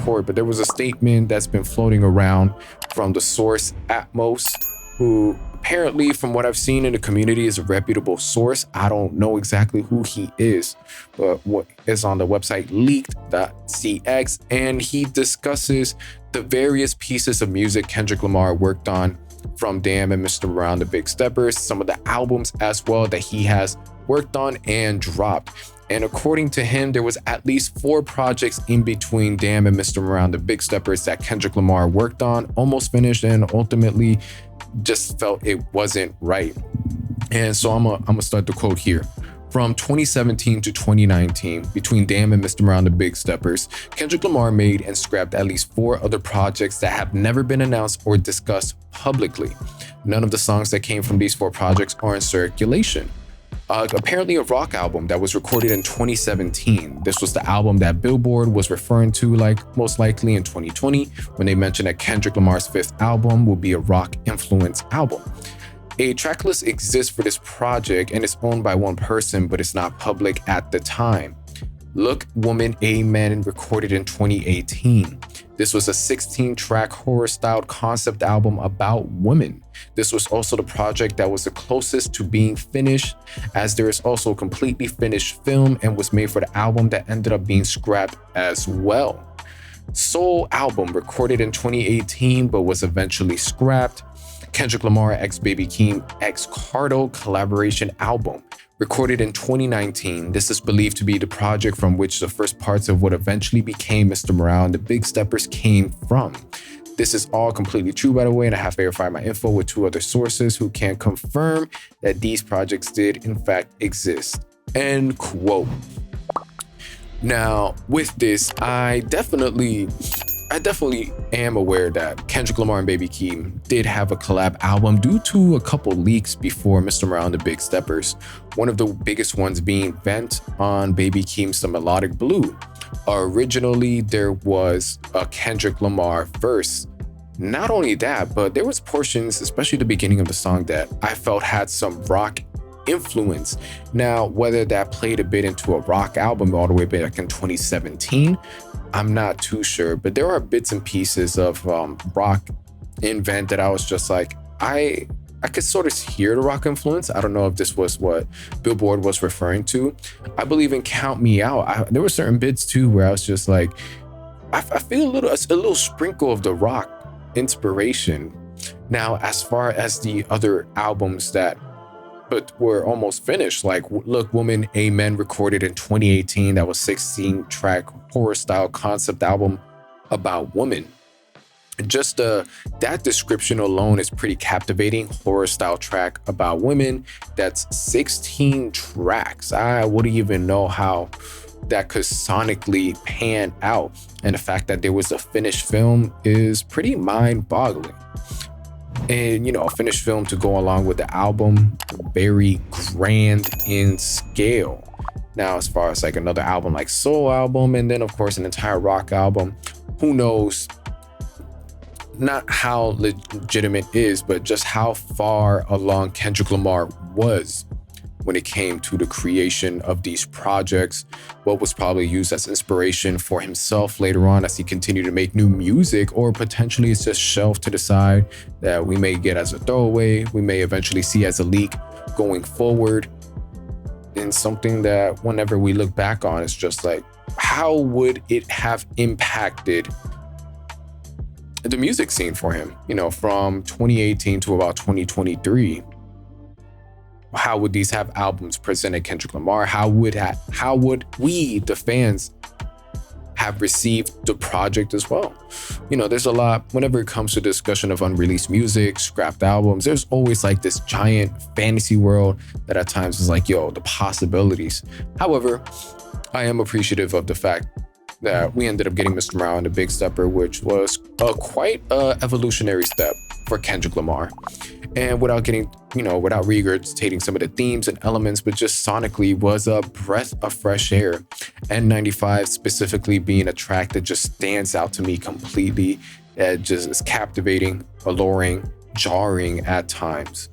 report, but there was a statement that's been floating around from the source Atmos, who apparently, from what I've seen in the community, is a reputable source. I don't know exactly who he is, but what is on the website leaked.cx, and he discusses the various pieces of music Kendrick Lamar worked on, from Damn and Mr. Around the Big Steppers, some of the albums as well that he has worked on and dropped. And according to him, there was at least 4 projects in between Damn and Mr. Around the Big Steppers that Kendrick Lamar worked on, almost finished, and ultimately just felt it wasn't right. And so I'm gonna start the quote here. From 2017 to 2019, between Damn and Mr. Around the Big Steppers, Kendrick Lamar made and scrapped at least 4 other projects that have never been announced or discussed publicly. None of the songs that came from these 4 projects are in circulation. Apparently a rock album that was recorded in 2017. This was the album that Billboard was referring to, like most likely in 2020, when they mentioned that Kendrick Lamar's 5th album will be a rock influence album. A tracklist exists for this project and it's owned by one person, but it's not public at the time. Look Woman Amen, recorded in 2018. This was a 16-track horror-styled concept album about women. This was also the project that was the closest to being finished, as there is also a completely finished film and was made for the album that ended up being scrapped as well. Soul album, recorded in 2018 but was eventually scrapped. Kendrick Lamar x Baby Keem x Cardo collaboration album, recorded in 2019. This is believed to be the project from which the first parts of what eventually became Mr. Around the Big Steppers came from. This is all completely true, by the way, and I have verified my info with 2 other sources who can confirm that these projects did in fact exist. End quote. Now, with this, I definitely am aware that Kendrick Lamar and Baby Keem did have a collab album due to a couple leaks before Mr. Around the Big Steppers. One of the biggest ones being Vent on Baby Keem's The Melodic Blue. Originally, there was a Kendrick Lamar verse. Not only that, but there was portions, especially the beginning of the song, that I felt had some rock influence. Now, whether that played a bit into a rock album all the way back in 2017, I'm not too sure, but there are bits and pieces of rock in Vent that I was just like, I could sort of hear the rock influence. I don't know if this was what Billboard was referring to. I believe in Count Me Out, there were certain bits too where I was just like, I feel a little sprinkle of the rock inspiration. Now, as far as the other albums that but were almost finished, like Look Woman Amen, recorded in 2018, that was 16-track horror-style concept album about women. Just that description alone is pretty captivating. Horror-style track about women, that's 16 tracks. I wouldn't even know how that could sonically pan out, and the fact that there was a finished film is pretty mind-boggling. And, you know, a finished film to go along with the album, very grand in scale. Now, as far as like another album like Soul album, and then of course an entire rock album, who knows not how legitimate is, but just how far along Kendrick Lamar was when it came to the creation of these projects, what was probably used as inspiration for himself later on as he continued to make new music, or potentially it's just shelved to the side that we may get as a throwaway, we may eventually see as a leak going forward, and something that whenever we look back on, it's just like, how would it have impacted the music scene for him, you know, from 2018 to about 2023? How would these have albums presented Kendrick Lamar? How would we, the fans, have received the project as well? You know, there's a lot, whenever it comes to discussion of unreleased music, scrapped albums, there's always like this giant fantasy world that at times is like, yo, the possibilities. However, I am appreciative of the fact that we ended up getting Mr. Around the Big Stepper, which was quite a evolutionary step for Kendrick Lamar. And without getting, you know, without regurgitating some of the themes and elements, but just sonically was a breath of fresh air. N95 specifically being a track that just stands out to me completely. It just is captivating, alluring, jarring at times.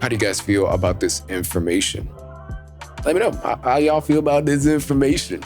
How do you guys feel about this information? Let me know how y'all feel about this information.